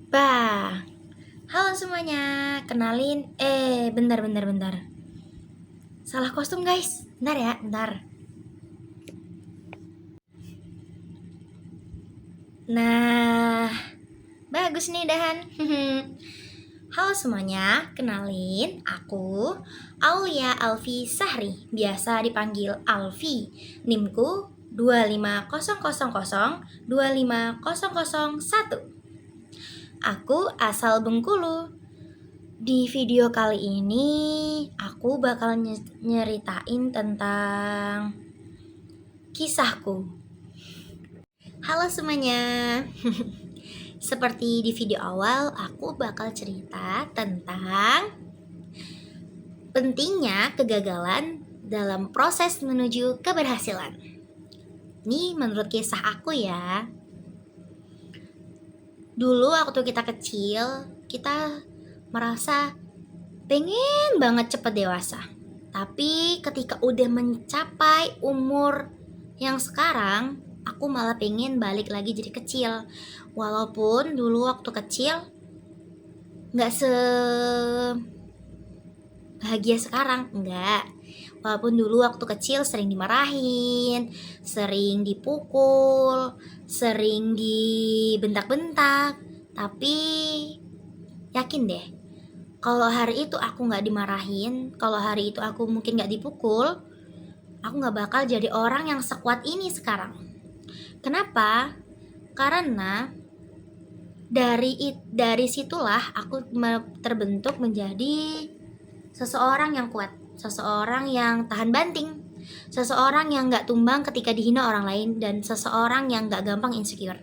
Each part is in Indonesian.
Bah, halo semuanya, kenalin, bentar. Salah kostum guys, bentar ya, bentar. Nah, bagus nih dahan. Halo semuanya, kenalin, aku Aulia Alfi Sahri, biasa dipanggil Alfi. NIMku 25000 25001. Aku asal Bengkulu. Di video kali ini aku bakal nyeritain tentang kisahku. Halo semuanya. Seperti di video awal, aku bakal cerita tentang pentingnya kegagalan dalam proses menuju keberhasilan. Ini menurut kisah aku ya. Dulu waktu kita kecil, kita merasa pengen banget cepet dewasa. Tapi ketika udah mencapai umur yang sekarang, aku malah pengen balik lagi jadi kecil. Walaupun dulu waktu kecil gak sebahagia sekarang, enggak. Walaupun dulu waktu kecil sering dimarahin, sering dipukul, sering dibentak-bentak. Tapi yakin deh, kalau hari itu aku gak dimarahin, kalau hari itu aku mungkin gak dipukul, aku gak bakal jadi orang yang sekuat ini sekarang. Kenapa? Karena dari situlah aku terbentuk menjadi seseorang yang kuat, seseorang yang tahan banting, seseorang yang gak tumbang ketika dihina orang lain, dan seseorang yang gak gampang insecure.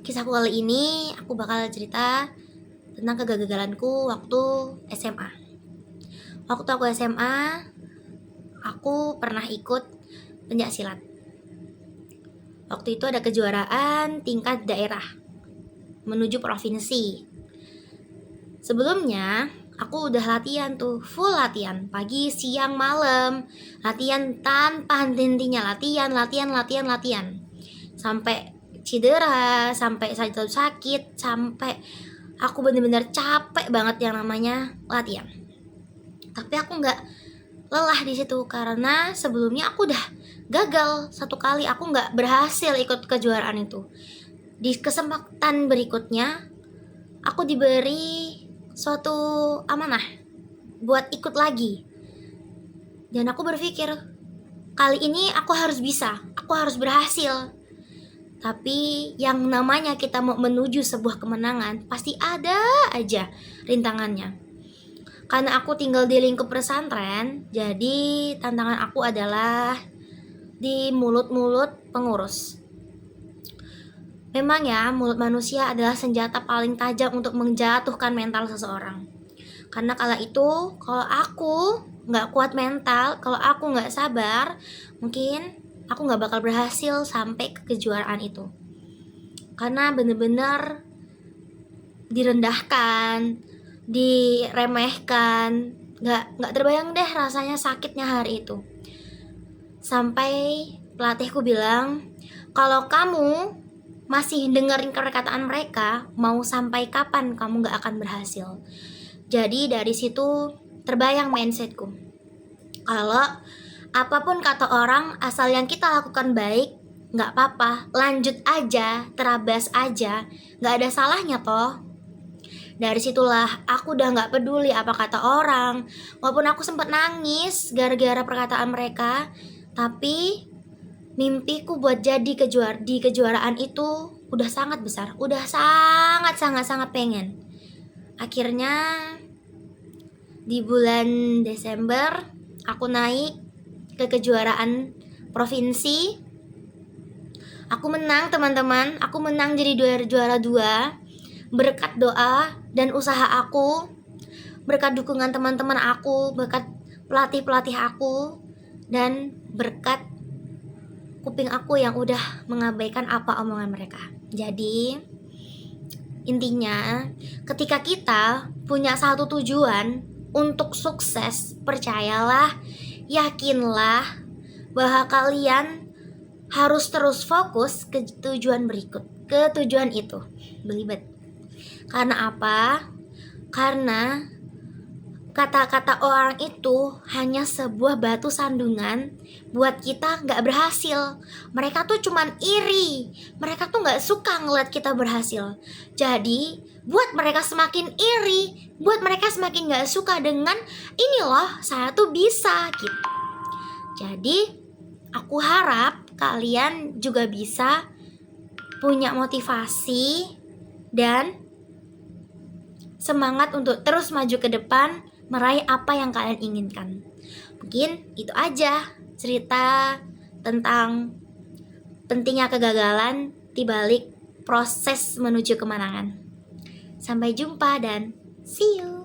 Kisahku kali ini aku bakal cerita tentang kegagalanku waktu SMA. Waktu aku SMA, aku pernah ikut pencaksilat. Waktu itu ada kejuaraan tingkat daerah menuju provinsi. Sebelumnya, aku udah latihan tuh, full latihan, pagi, siang, malam. Latihan tanpa henti-hentinya, latihan. Sampai cedera, sampai sakit, sampai aku bener-bener capek banget yang namanya latihan. Tapi aku nggak lelah di situ karena sebelumnya aku udah gagal satu kali, aku nggak berhasil ikut kejuaraan itu. Di kesempatan berikutnya, aku diberi suatu amanah buat ikut lagi. Dan aku berpikir, kali ini aku harus bisa, aku harus berhasil. Tapi yang namanya kita mau menuju sebuah kemenangan, pasti ada aja rintangannya. Karena aku tinggal di lingkup pesantren, jadi tantangan aku adalah di mulut-mulut pengurus. Memang ya, mulut manusia adalah senjata paling tajam untuk menjatuhkan mental seseorang. Karena kala itu, kalau aku gak kuat mental, kalau aku gak sabar, mungkin aku gak bakal berhasil sampai ke kejuaraan itu. Karena bener-bener direndahkan, diremehkan, gak terbayang deh rasanya sakitnya hari itu. Sampai pelatihku bilang, kalau kamu masih dengerin perkataan mereka, mau sampai kapan kamu gak akan berhasil. Jadi dari situ terbayang mindsetku, kalau apapun kata orang, asal yang kita lakukan baik, gak apa-apa, lanjut aja, terabas aja, gak ada salahnya toh. Dari situlah aku udah gak peduli apa kata orang. Walaupun aku sempat nangis gara-gara perkataan mereka, tapi mimpiku buat jadi di kejuaraan itu udah sangat besar, udah sangat pengen. Akhirnya di bulan Desember aku naik ke kejuaraan provinsi. Aku menang teman-teman, aku menang jadi juara 2 berkat doa dan usaha aku, berkat dukungan teman-teman aku, berkat pelatih-pelatih aku, dan berkat kuping aku yang udah mengabaikan apa omongan mereka. Jadi intinya, ketika kita punya satu tujuan untuk sukses, percayalah, yakinlah bahwa kalian harus terus fokus ke tujuan berikut, ke tujuan itu. belibet. Karena apa? Karena kata-kata orang itu hanya sebuah batu sandungan buat kita gak berhasil. Mereka tuh cuman iri. Mereka tuh gak suka ngeliat kita berhasil. Jadi buat mereka semakin iri, buat mereka semakin gak suka dengan ini loh, saya tuh bisa gitu. Jadi aku harap kalian juga bisa punya motivasi dan semangat untuk terus maju ke depan, meraih apa yang kalian inginkan. Mungkin itu aja cerita tentang pentingnya kegagalan di balik proses menuju kemenangan. Sampai jumpa dan see you.